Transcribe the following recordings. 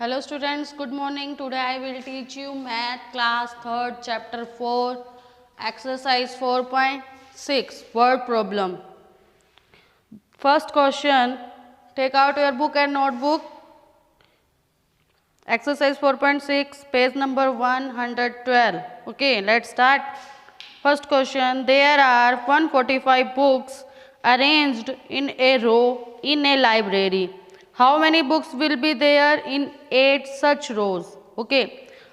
Hello students, good morning. Today I will teach you math class 3rd chapter 4 exercise 4.6 word problem. First question, take out your book and notebook. Exercise 4.6 page number 112. Okay, let's start. First question, there are 145 books arranged in a row in a library. How many books will be there in 8 such rows? Okay,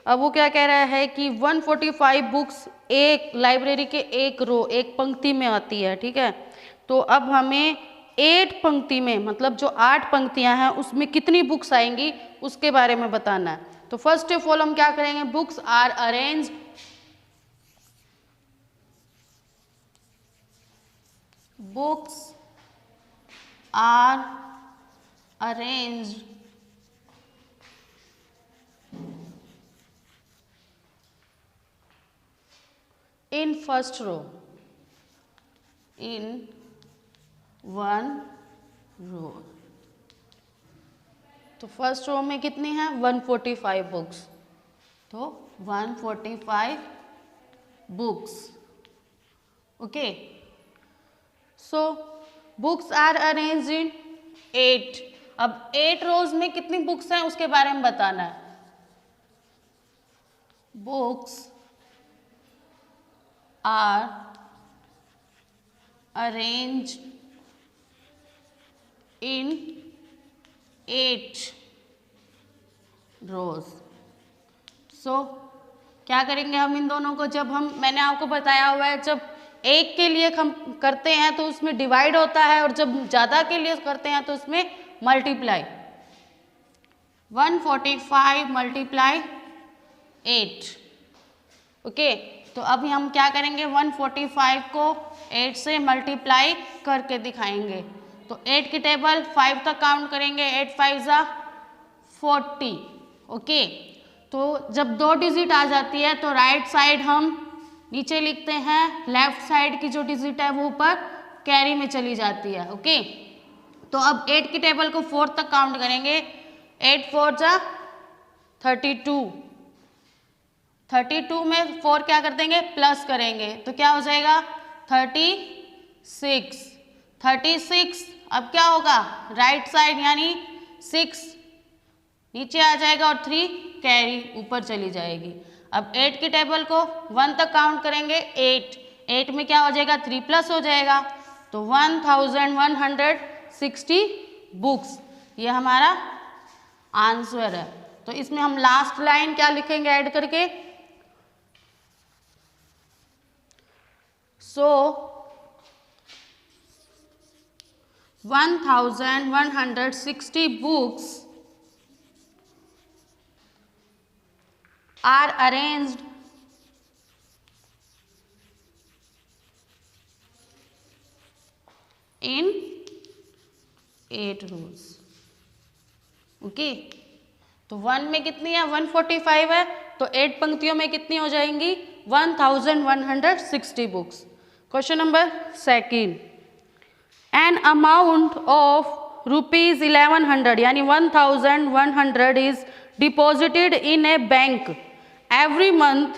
अब वो क्या कह रहा है कि 145 books एक library के एक रो एक पंक्ति में आती है, ठीक है। तो अब हमें 8 पंक्ति में मतलब जो 8 पंक्तियां हैं उसमें कितनी बुक्स आएंगी उसके बारे में बताना है। तो फर्स्ट ऑफ ऑल हम क्या करेंगे, books are arranged books are arranged in first row in one row। तो फर्स्ट रो में कितनी है 145 बुक्स, तो 145 books. Okay, so books are arrange in 8। अब 8 रोज में कितनी बुक्स हैं उसके बारे में बताना है। बुक्स आर अरेंज इन 8 रोज। सो क्या करेंगे हम इन दोनों को, जब हम मैंने आपको बताया हुआ है जब एक के लिए हम करते हैं तो उसमें डिवाइड होता है और जब ज़्यादा के लिए करते हैं तो उसमें मल्टीप्लाई। 145 मल्टीप्लाई 8। ओके, तो अभी हम क्या करेंगे 145 को 8 से मल्टीप्लाई करके दिखाएंगे। तो 8 की टेबल 5 तक काउंट करेंगे, 8 5 ज़ा 40। ओके, तो जब 2 डिजिट आ जाती है तो राइट साइड हम नीचे लिखते हैं, लेफ्ट साइड की जो डिजिट है वो ऊपर कैरी में चली जाती है। ओके, तो अब 8 की टेबल को 4 तक काउंट करेंगे, 8 4 जा 32। 32 में 4 क्या कर देंगे प्लस करेंगे तो क्या हो जाएगा 36। 36 अब क्या होगा राइट साइड यानी 6 नीचे आ जाएगा और 3 कैरी ऊपर चली जाएगी। अब 8 की टेबल को 1 तक काउंट करेंगे, 8 में क्या हो जाएगा 3 प्लस हो जाएगा, तो 1160 बुक्स ये हमारा आंसर है। तो इसमें हम लास्ट लाइन क्या लिखेंगे ऐड करके, सो 1160 books are arranged in 8 rows। Okay, तो 1 में कितनी है 145 है तो 8 पंक्तियों में कितनी हो जाएंगी 1160 books. Question number second, an amount of rupees 1100 यानी 1100 is deposited in a bank every month,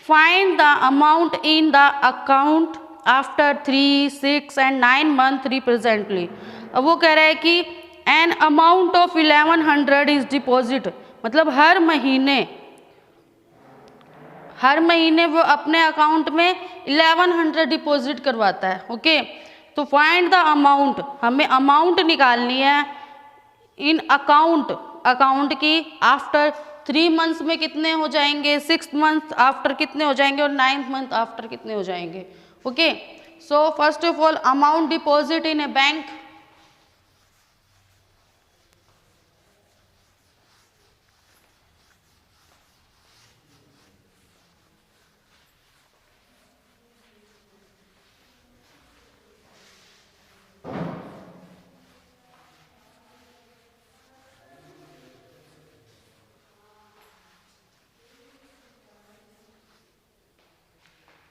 find the amount in the account after 3, 6 and 9 months represently। अब वो कह रहा है कि an amount of 1100 is deposit मतलब हर महीने वो अपने अकाउंट में 1100 डिपॉजिट करवाता है। ओके, तो फाइंड द अमाउंट, हमें अमाउंट निकालनी है इन अकाउंट की आफ्टर 3 मंथ्स में कितने हो जाएंगे, 6 मंथ आफ्टर कितने हो जाएंगे और 9th मंथ आफ्टर कितने हो जाएंगे। Okay, so first of all amount deposit in a bank,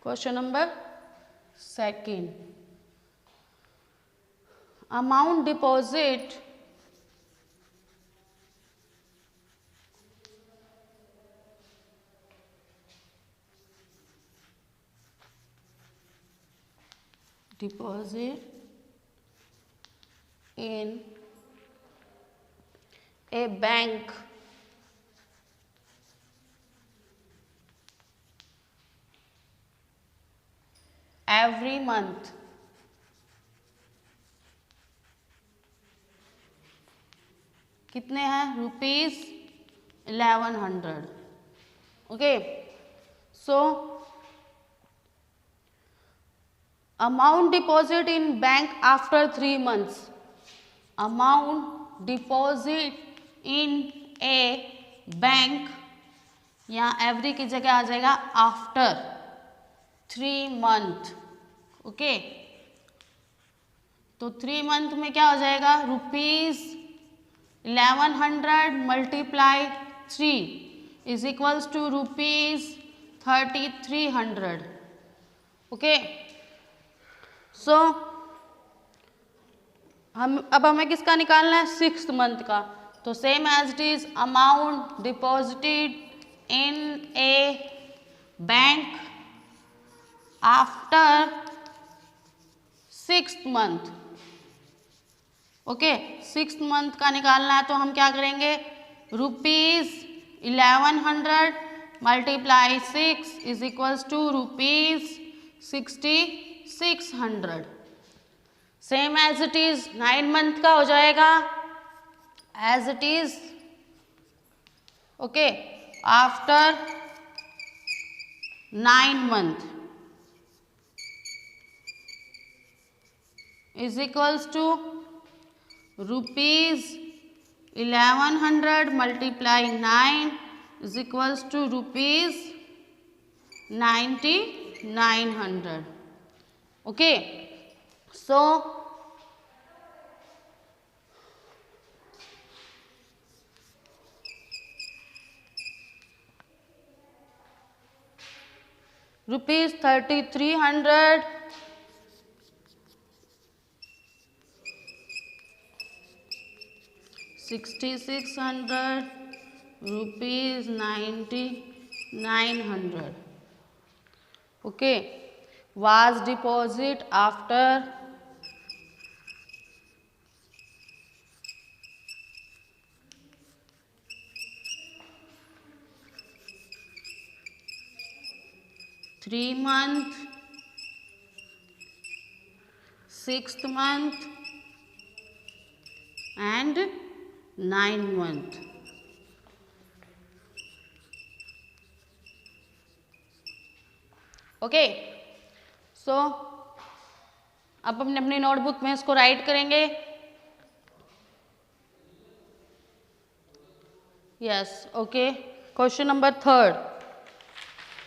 question number second, amount deposit deposit in a bank every month कितने हैं ₹1100. Okay, so amount deposit in bank after 3 months, amount deposit in a bank, यहाँ every की जगह आ जाएगा after 3 month. Okay, तो 3 month में क्या हो जाएगा, ₹1100 multiply 3 is equals to ₹3300. Okay, so हमें किसका निकालना है, 6th मंथ का. तो same as it is amount deposited in a bank after 6th month. Okay, 6th month का निकालना है तो हम क्या करेंगे, ₹1100 multiply 6 is equals to ₹6600. Same as it is 9 month का हो जाएगा as it is. Okay, after 9 month is equals to ₹1100 multiply 9 is equals to ₹9900. Okay, so ₹3300 ₹6600 ₹9900. Okay, was deposit after three month, 6th month and 9 month. Okay, सो अब हम अपनी notebook में इसको right करेंगे. Yes, okay, question number 3rd.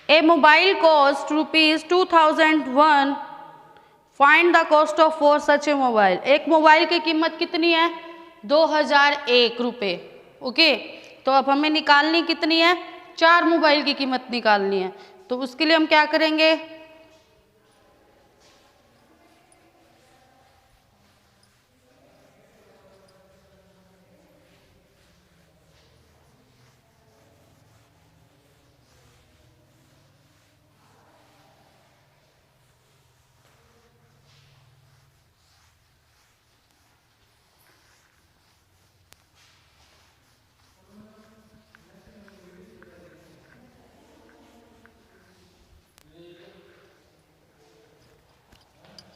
A mobile cost ₹2001. Find the cost of 4 such A mobile. एक mobile की कीमत कितनी है, 2001 रुपये. ओके, तो अब हमें निकालनी कितनी है, 4 मोबाइल की कीमत निकालनी है. तो उसके लिए हम क्या करेंगे,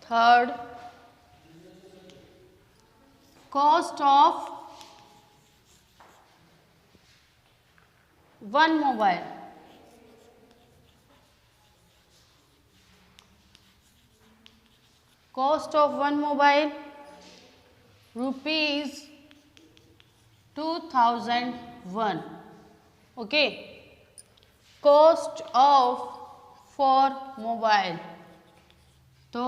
third, cost of 1 mobile. Cost of 1 mobile ₹2001. Okay, cost of 4 mobile, तो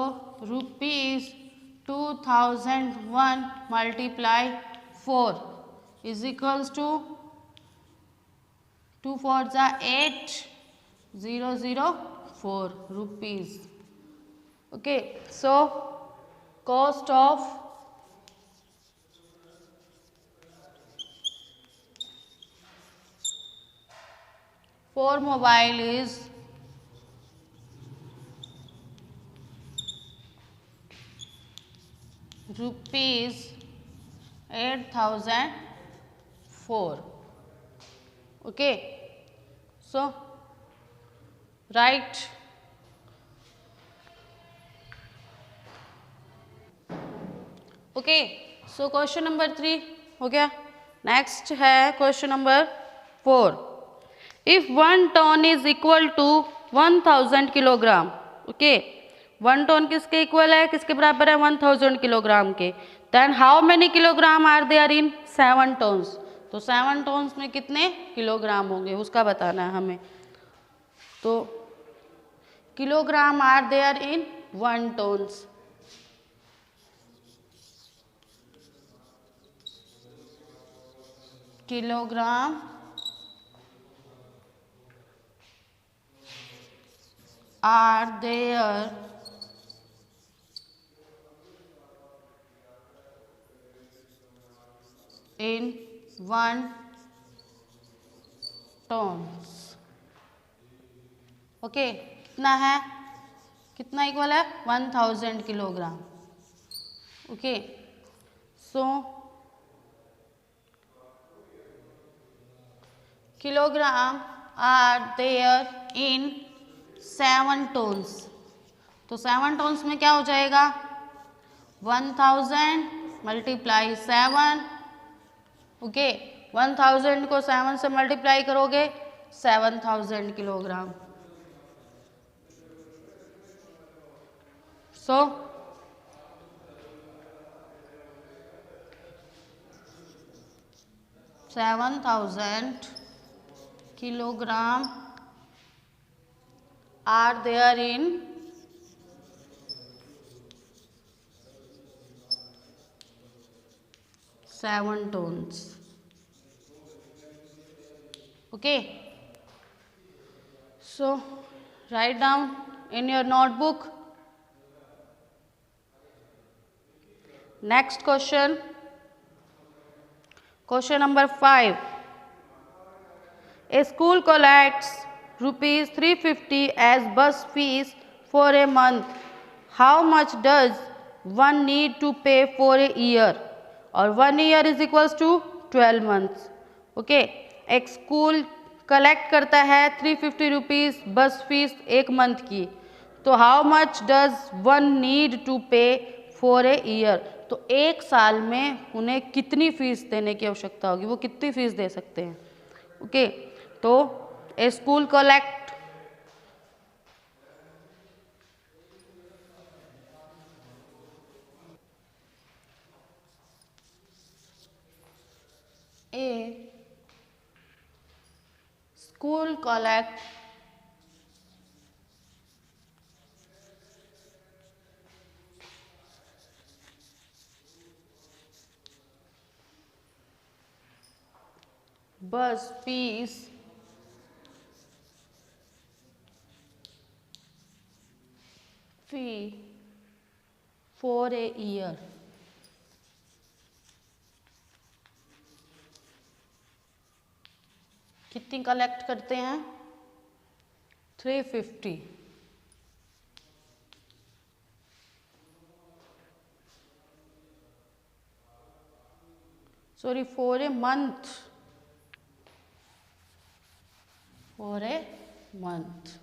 ₹2001 मल्टीप्लाई 4 इज इक्वल्स टू 2 4 जा 8 004 rupees. Okay, so cost of 4 mobile is rupees 8004. Okay, so write okay. So question number 3 हो गया. नेक्स्ट है question number 4. If 1 ton is equal to 1000 kilogram. Okay, 1 ton किसके equal है, किसके बराबर है, 1000 kilogram के. Then how many kilogram are there in 7 tons. तो 7 टन्स में कितने किलोग्राम होंगे उसका बताना है हमें. तो kilogram are there in 1 tons. Kilogram are there in 1 tons. Okay, कितना है, कितना इक्वल है 1000 kilogram. Okay, so kilogram are there in 7 tons. तो 7 टन्स में क्या हो जाएगा, 1000 मल्टीप्लाई 7. ओके, 1000 को 7 से मल्टीप्लाई करोगे 7000 kilogram. So 7000 kilogram are there in 7 tons. Okay, so write down in your notebook. Next question, question number 5. A school collects rupees 350 as bus fees for a month. How much does one need to pay for a year? और 1 year is equals to 12 months. Okay, एक school collect करता है 350 rupees बस fees एक month की. तो how much does one need to pay for a year. तो एक साल में उन्हें कितनी फीस देने की आवश्यकता होगी, वो कितनी फीस दे सकते हैं. ओके, तो a school collect a school collect bus fees fee for a year. कितनी कलेक्ट करते हैं, 350. Sorry, for a month, for a month.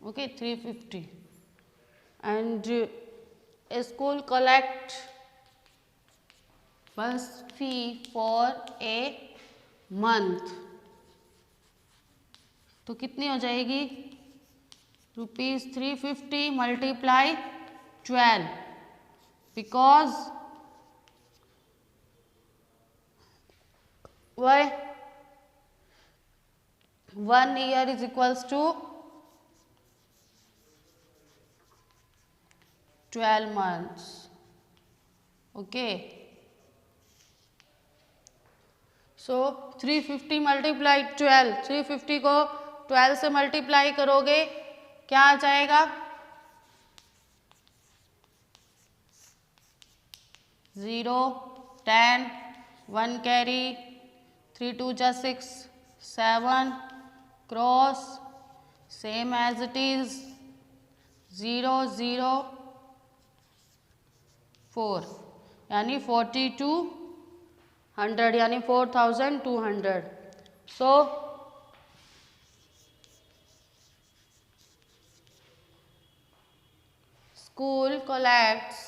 Okay, 350 and a school collect bus fee for a month. तो कितनी हो जाएगी, rupees 350 multiply 12, because why 1 year is equals to 12 months. Okay, so 350 multiply 12, 350 को 12 से multiply करोगे क्या आ जाएगा, 0, 10, 1 कैरी, 3 2 जा 6, 7 cross same as it is 004 यानी 4200 यानी 4200. सो school collects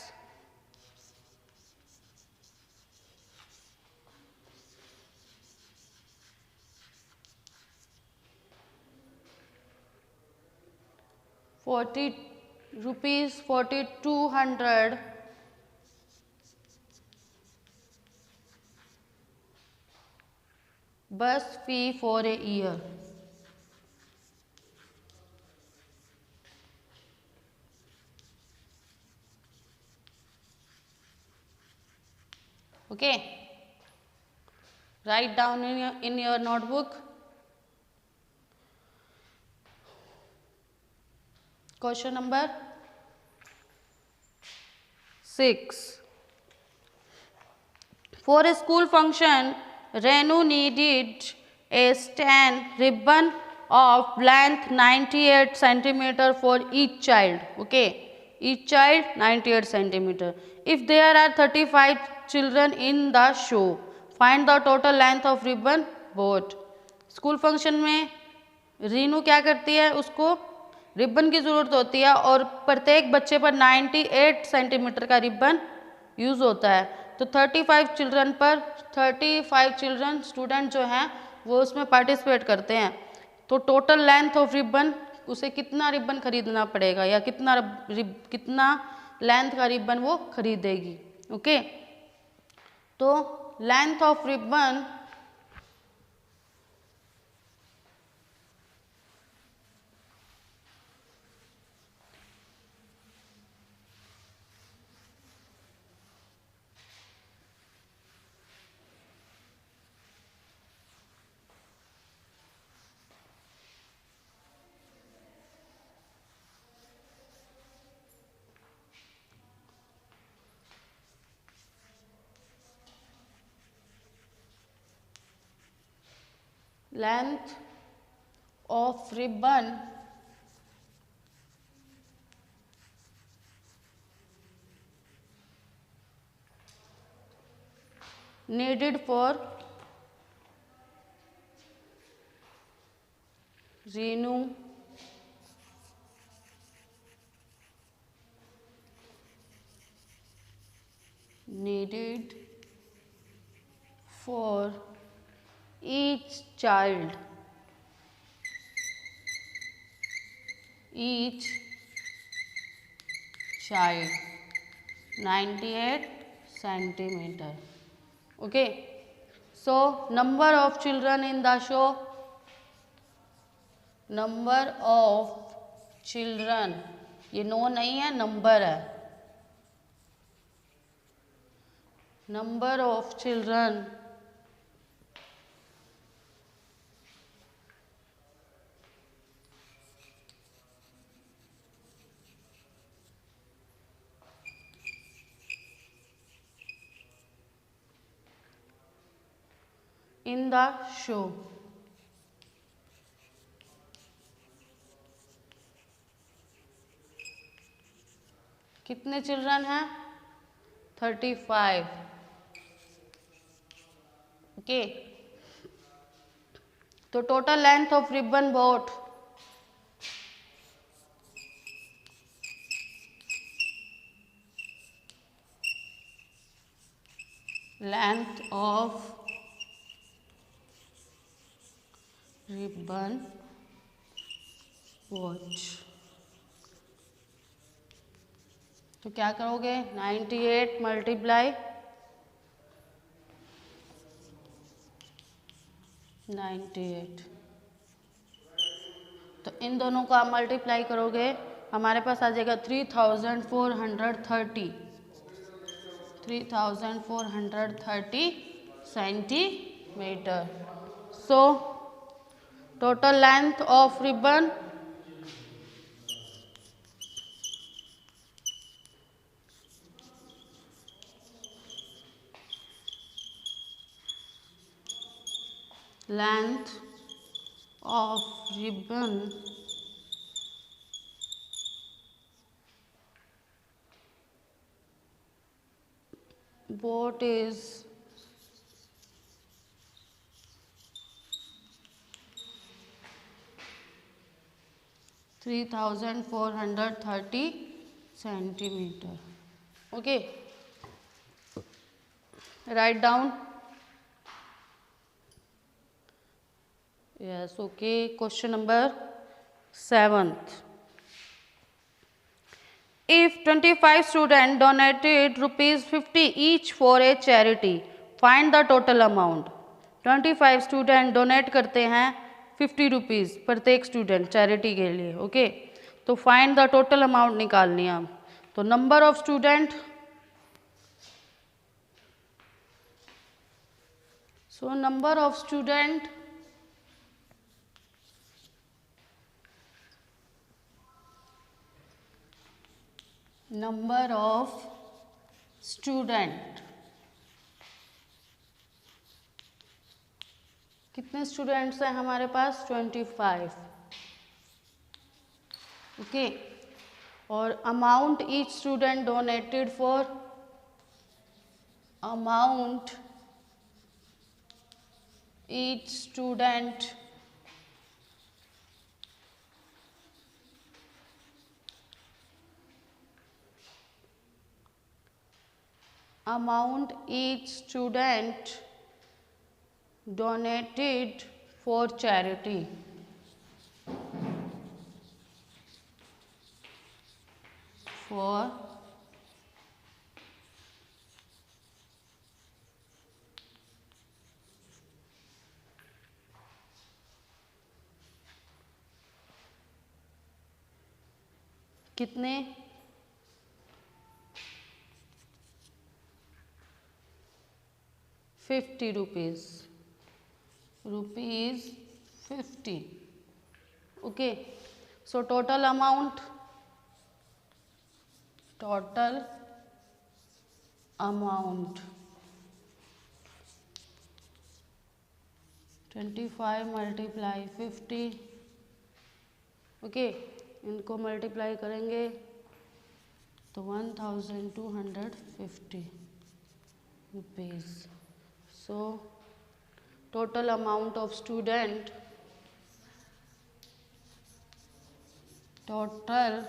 4200 bus fee for a year. Okay, write down in your notebook. Question number 6. For a school function, Renu needed a stand ribbon of length 98 centimeter for each child. Okay, each child 98 centimeter. If there are 35 children in the show, find the total length of ribbon both. School function में रीनू क्या करती है, उसको ribbon की ज़रूरत होती है और प्रत्येक बच्चे पर 98 सेंटीमीटर का रिबन यूज़ होता है. तो 35 चिल्ड्रन पर 35 चिल्ड्रन स्टूडेंट जो हैं वो उसमें पार्टिसिपेट करते हैं. तो टोटल लेंथ ऑफ रिबन, उसे कितना रिबन खरीदना पड़ेगा या कितना लेंथ का रिबन वो खरीदेगी. ओके, तो length of ribbon length of ribbon needed for Reenu needed for each child 98 centimeter. Okay, so number of children in the show, number of children, ये नो नहीं है, नंबर है. number of children in the show. कितने children हैं? 35. Okay, तो total length of ribbon boat length of ribbon watch. तो क्या करोगे? 98 मल्टीप्लाई 98. तो इन दोनों को आप मल्टीप्लाई करोगे, हमारे पास आ जाएगा 3430 centimetre. So total length of ribbon length of ribbon what is 3430 centimeter. Okay, write down. Yes, okay. Question number 7th. If 25 students donated rupees 50 each for a charity, find the total amount. 25 student donate करते हैं 50 rupees प्रत्येक student charity के लिए. Okay, तो find the total amount निकालनी है. तो number of student, so number of student कितने स्टूडेंट्स हैं हमारे पास? 25. ओके, और amount each student donated for, amount each student donated for charity. For कितने? 50 rupees. 50. Okay, so total amount 25 multiply 50. Okay, इनको multiply करेंगे तो 1250 rupees. So total amount of student, total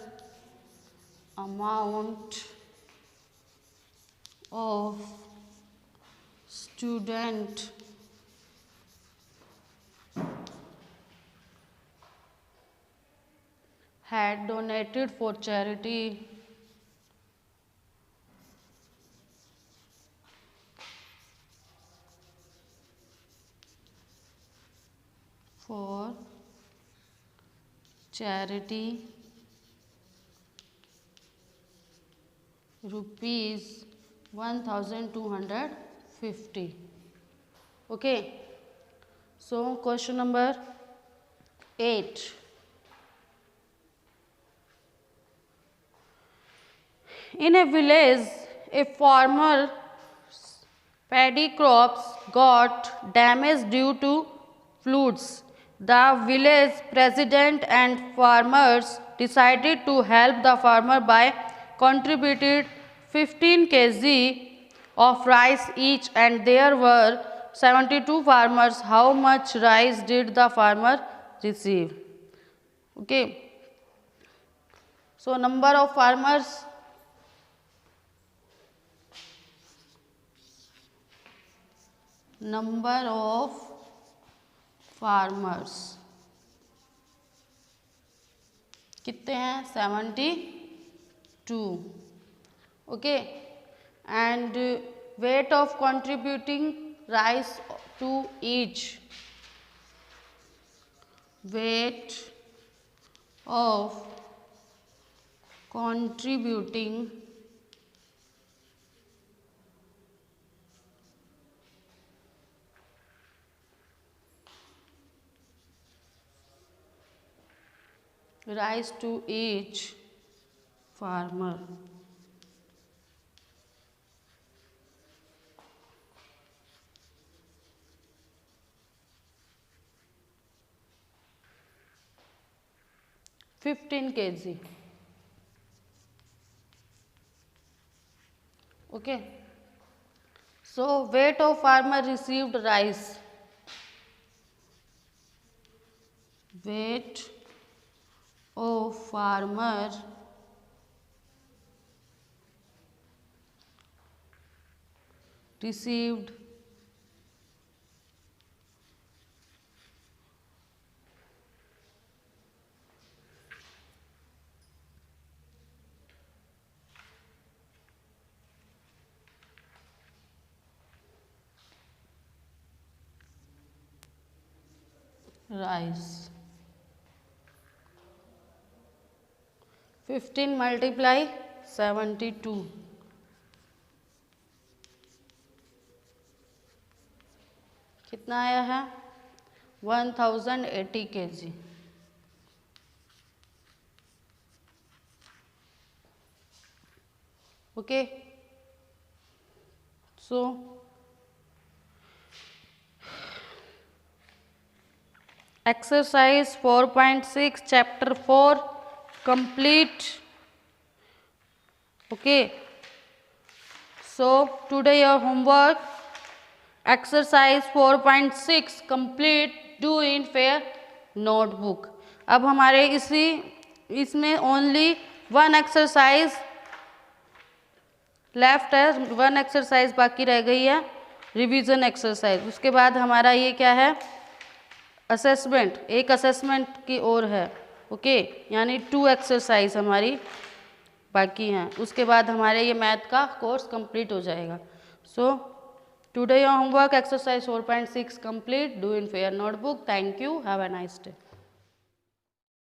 amount of student had donated for charity rupees 1250. Okay, so question number 8. In a village, a farmer's paddy crops got damaged due to floods. The village president and farmers decided to help the farmer by contributed 15 kg of rice each, and there were 72 farmers. How much rice did the farmer receive? Okay, so number of farmers, कितने हैं? 72. Okay, and weight of contributing rice to each, weight of contributing rice to each farmer. $15 kg. Okay, So weight of farmer received rice. Weight of farmer received rice. 15 multiply 72. कितना आया है? 1080 kg. Okay. So exercise 4.6 chapter 4 complete. Okay. So today your homework exercise 4.6 complete, do in fair notebook. अब हमारे इसमें only one exercise left है, one exercise बाकी रह गई है, रिवीजन एक्सरसाइज. उसके बाद हमारा ये क्या है? असेसमेंट. एक असेसमेंट की ओर है. ओके, यानी 2 एक्सरसाइज हमारी बाकी हैं. उसके बाद हमारे ये मैथ का कोर्स कंप्लीट हो जाएगा. सो today your homework exercise 4.6 complete, do in fair notebook. Thank you, have a nice day.